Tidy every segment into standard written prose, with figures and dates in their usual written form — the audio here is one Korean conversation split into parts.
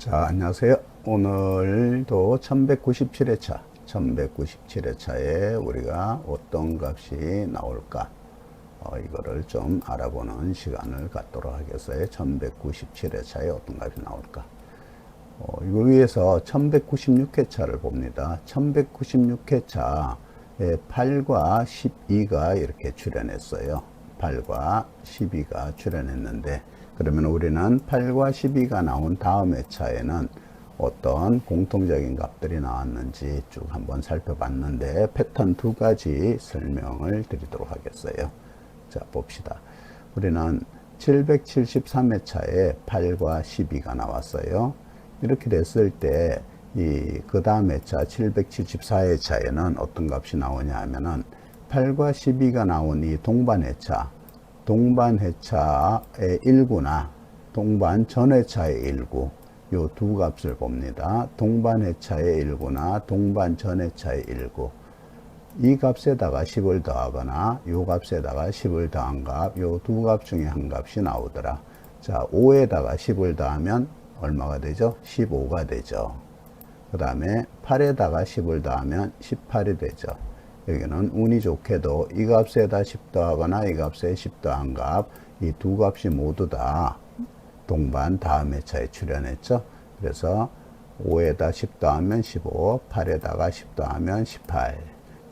자, 안녕하세요. 오늘도 1197회차, 1197회차에 우리가 어떤 값이 나올까? 이거를 좀 알아보는 시간을 갖도록 하겠어요. 1197회차에 어떤 값이 나올까? 이거 위해서 1196회차를 봅니다. 1196회차에 8과 12가 이렇게 출현했어요. 8과 12가 출현했는데, 그러면 우리는 8과 12가 나온 다음 회차에는 어떤 공통적인 값들이 나왔는지 쭉 한번 살펴봤는데, 패턴 두 가지 설명을 드리도록 하겠어요. 자, 봅시다. 우리는 773회차에 8과 12가 나왔어요. 이렇게 됐을 때, 그 다음 회차 774회차에는 어떤 값이 나오냐 하면은 8과 12가 나온 이 동반회차의 1구나 동반 전회차의 1구, 요 두 값을 봅니다. 동반회차의 1구나 동반 전회차의 1구, 이 값에다가 10을 더하거나 요 값에다가 10을 더한 값, 요 두 값 중에 한 값이 나오더라. 자, 5에다가 10을 더하면 얼마가 되죠? 15가 되죠. 그 다음에 8에다가 10을 더하면 18이 되죠. 여기는 운이 좋게도 이 값에다 10 더하거나 이 값에 10 더한 값, 이 두 값이 모두 다 동반 다음 회차에 출현했죠. 그래서 5에다 10 더하면 15, 8에다가 10 더하면 18.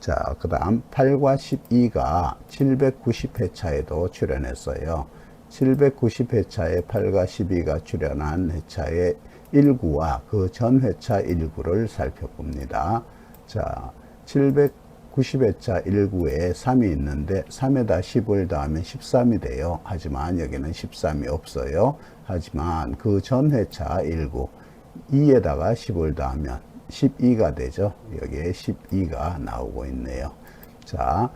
자, 그 다음 8과 12가 790회차에도 출현했어요. 790회차에 8과 12가 출현한 회차의 1구와 그 전 회차 1구를 살펴봅니다. 자, 790회차 1구에 3이 있는데 3에다 10을 더하면 13이 돼요. 하지만 여기는 13이 없어요. 하지만 그 전 회차 1구 2에다가 10을 더하면 12가 되죠. 여기에 12가 나오고 있네요. 자,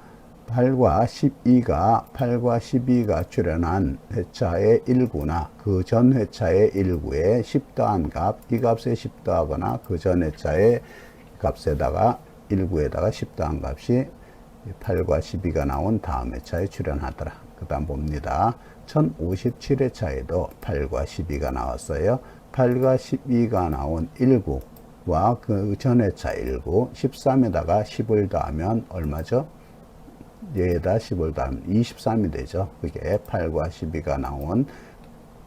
8과 12가 출현한 회차의 1구나 그 전 회차의 1구에 10 더한 값, 이 값에 10 더하거나 그 전 회차의 값에다가 1구에다가 10 더한 값이 8과 12가 나온 다음 회차에 출현하더라. 그 다음 봅니다. 1057회차에도 8과 12가 나왔어요. 8과 12가 나온 1구와 그 전 회차 1구, 13에다가 10을 더하면 얼마죠? 얘에다 10을 더하면 23이 되죠. 그게 8과 12가 나온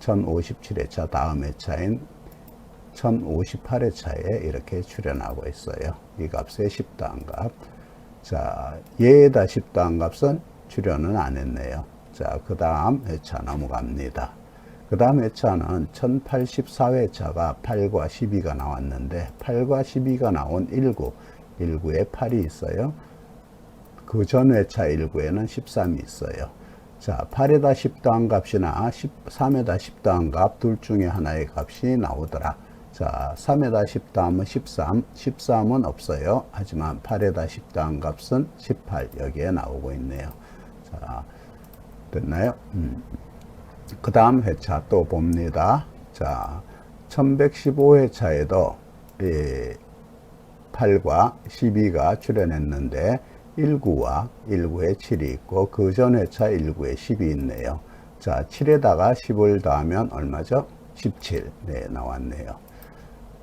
1057회차 다음 회차인 1058회차에 이렇게 출현하고 있어요. 이 값에 10 더한 값. 자, 얘에다 10 더한 값은 출현은 안 했네요. 자, 그 다음 회차 넘어갑니다. 그 다음 회차는 1084회차가 8과 12가 나왔는데 8과 12가 나온 1구에 8이 있어요. 그 전 회차 1구에는 13이 있어요. 자, 8에다 10 더한 값이나 3에다 10 더한 값 둘 중에 하나의 값이 나오더라. 자, 3에다 10 더하면 13, 13은 없어요. 하지만 8에다 10 더한 값은 18, 여기에 나오고 있네요. 자, 됐나요? 그 다음 회차 또 봅니다. 자, 1115회차에도 8과 12가 출현했는데 1구와 1구에 7이 있고 그 전 회차 1구에 10이 있네요. 자, 7에다가 10을 더하면 얼마죠? 17. 네, 나왔네요.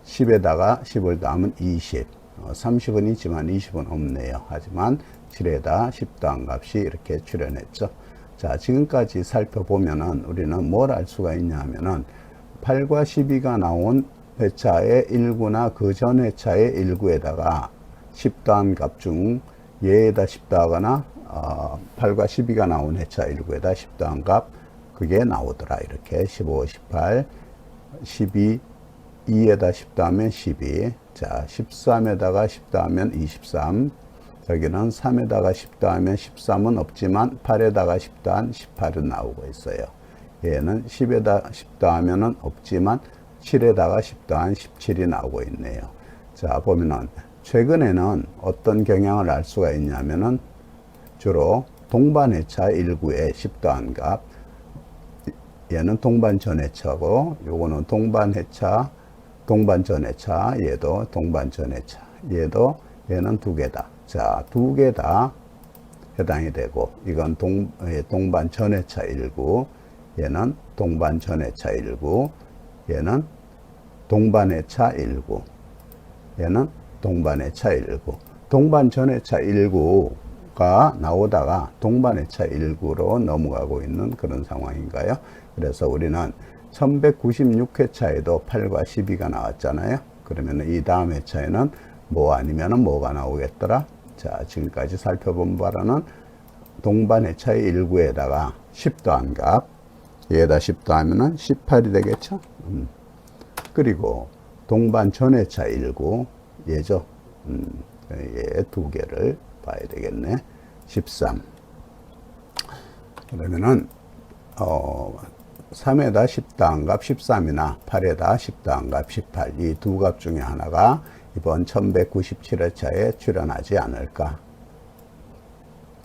10에다가 10을 더하면 20. 30은 있지만 20은 없네요. 하지만 7에다 10 더한 값이 이렇게 출현했죠. 자, 지금까지 살펴보면은 우리는 뭘 알 수가 있냐 하면은 8과 12가 나온 회차의 1구나 그 전 회차의 1구에다가 10 더한 값 중 얘에다 10 더하거나 8과 12가 나온 회차 1구에다 10 더한 값, 그게 나오더라. 이렇게 15, 18, 12, 2에다 10 더하면 12. 자, 13에다가 10 더하면 23. 여기는 3에다가 10 더하면 13은 없지만 8에다가 10 더한 18은 나오고 있어요. 얘는 10에다 10 더하면은 없지만 7에다가 10 더한 17이 나오고 있네요. 자, 보면은 최근에는 어떤 경향을 알 수가 있냐면은 주로 동반회차 1구에 10 더한 값, 얘는 동반 전회차고 요거는 동반회차, 동반 전회차, 얘도 동반 전회차, 얘는 두 개다. 자, 두 개 다 해당이 되고, 이건 동반 전회차 1구, 얘는 동반 전회차 1구, 얘는 동반회차 19. 얘는 동반회차 19. 동반 전회차 19가 나오다가 동반회차 19로 넘어가고 있는 그런 상황인가요? 그래서 우리는 1196회차에도 8과 12가 나왔잖아요. 그러면 이 다음 회차에는 뭐 아니면 뭐가 나오겠더라? 자, 지금까지 살펴본 바로는 동반회차의 19에다가 10 더한 값, 얘에다 10 더하면은 18이 되겠죠? 그리고 동반 전회차 19, 얘죠? 얘 두 개를 봐야 되겠네. 13. 그러면은, 3에다 10 더한 값 13이나 8에다 10 더한 값 18. 이 두 값 중에 하나가 이번 1197회차에 출연하지 않을까.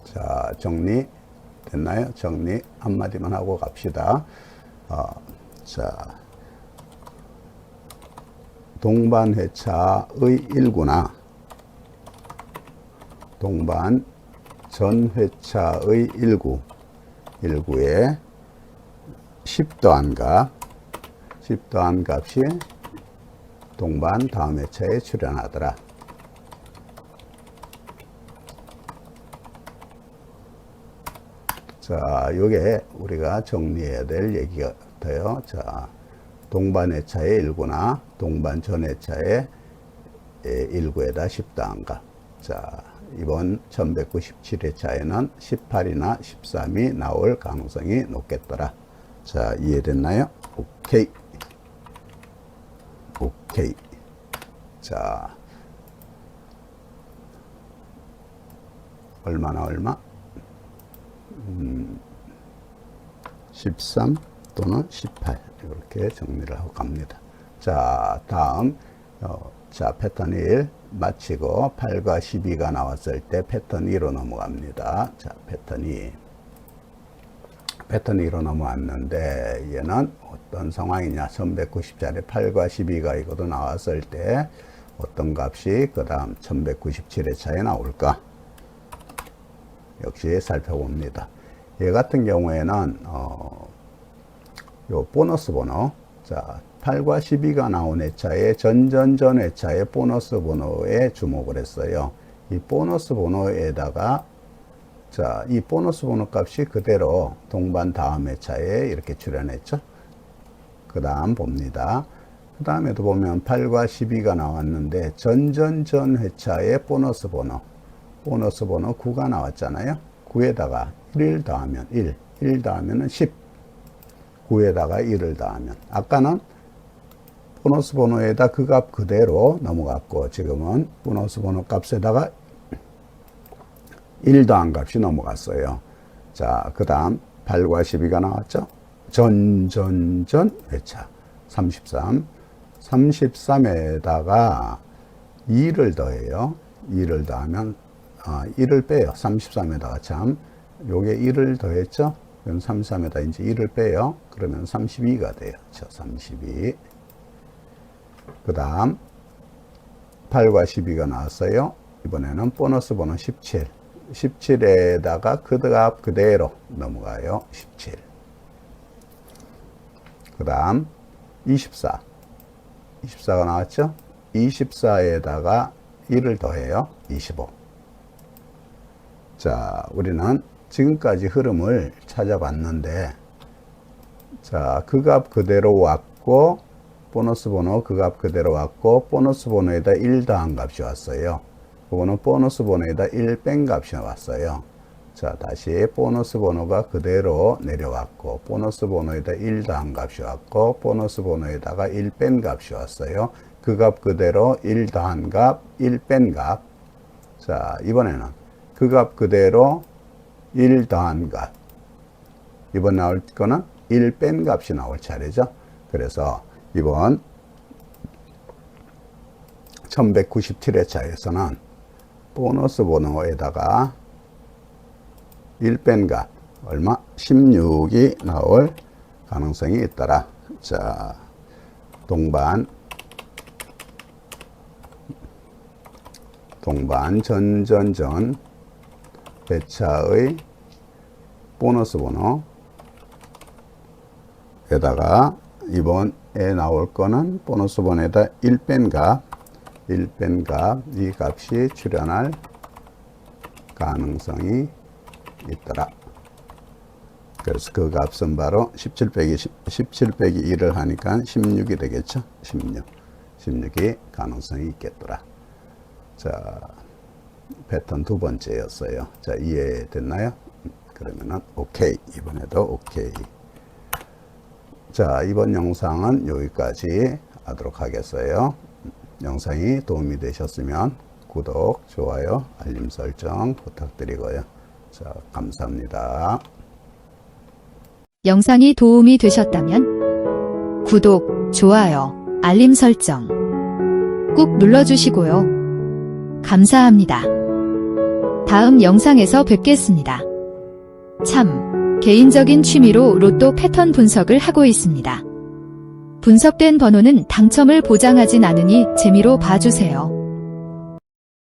자, 정리 됐나요? 정리 한마디만 하고 갑시다. 자, 동반회차의 19나 동반 전회차의 19에 10 더한 값, 10 더한 값이 동반 다음 회차에 출연하더라. 자, 요게 우리가 정리해야 될 얘기가 돼요. 자, 동반 회차의 19나 동반 전 회차의 19에다 10 더한 값. 자, 이번 1197회차에는 18이나 13이 나올 가능성이 높겠더라. 자, 이해됐나요? 오케이. 오케이. 자, 얼마나 얼마? 13 또는 18 이렇게 정리를 하고 갑니다. 자, 다음 자, 패턴 1 마치고 8과 12가 나왔을 때 패턴 2로 넘어갑니다. 자, 패턴 2. 패턴 2로 넘어왔는데 얘는 어떤 상황이냐. 1190짜리 8과 12가 이것도 나왔을 때 어떤 값이 그 다음 1197회차에 나올까? 역시 살펴봅니다. 얘 같은 경우에는 요 보너스 번호, 자, 8과 12가 나온 회차에 전전전 회차의 보너스 번호에 주목을 했어요. 이 보너스 번호에다가 자, 이 보너스 번호 값이 그대로 동반 다음 회차에 이렇게 출연했죠. 그 다음 봅니다. 그 다음에도 보면 8과 12가 나왔는데 전전전 회차의 보너스 번호 9가 나왔잖아요. 9에다가 1을 더하면 1 더하면 10. 9에다가 1을 더하면. 아까는 보너스 번호에다 그 값 그대로 넘어갔고, 지금은 보너스 번호 값에다가 1 더한 값이 넘어갔어요. 자, 그 다음 8과 12가 나왔죠. 전전전 회차 33. 33에다가 2를 더해요. 2를 더하면 1을 빼요. 33에다가 참 요게 1을 더했죠. 그럼 33에다 이제 1을 빼요. 그러면 32가 돼요. 자, 32. 그 다음 8과 12가 나왔어요. 이번에는 보너스 번호 17. 17에다가 그 값 그대로 넘어가요. 17. 그 다음 24. 24가 나왔죠. 24에다가 1을 더해요. 25. 자, 우리는 지금까지 흐름을 찾아봤는데, 자, 그 값 그대로 왔고, 보너스 번호 그 값 그대로 왔고, 보너스 번호에다 1 더한 값이 왔어요. 그거는 보너스 번호에다 1 뺀 값이 왔어요. 자, 다시 보너스 번호가 그대로 내려왔고, 보너스 번호에다 1 더한 값이 왔고, 보너스 번호에다가 1 뺀 값이 왔어요. 그 값 그대로 1 더한 값, 1 뺀 값. 자, 이번에는 그 값 그대로 1 더한 값. 이번 나올 거는 1 뺀 값이 나올 차례죠. 그래서 이번 1197회차에서는 보너스 번호에다가 1 뺀 값, 얼마? 16이 나올 가능성이 있더라. 자, 동반 전전전 회차의 보너스 번호에다가 이번 나올 거는 보너스 번에다 1 뺀 값, 이 값이 출현할 가능성이 있더라. 그래서 그 값은 바로 17 빼기 1을 하니까 16이 되겠죠. 16이 가능성이 있겠더라. 자, 패턴 두 번째였어요. 자, 이해됐나요? 그러면은 오케이. 이번에도 오케이. 자, 이번 영상은 여기까지 하도록 하겠어요. 영상이 도움이 되셨으면 구독, 좋아요, 알림 설정 부탁드리고요. 자, 감사합니다. 영상이 도움이 되셨다면 구독, 좋아요, 알림 설정 꾹 눌러주시고요. 감사합니다. 다음 영상에서 뵙겠습니다. 참, 개인적인 취미로 로또 패턴 분석을 하고 있습니다. 분석된 번호는 당첨을 보장하진 않으니 재미로 봐주세요.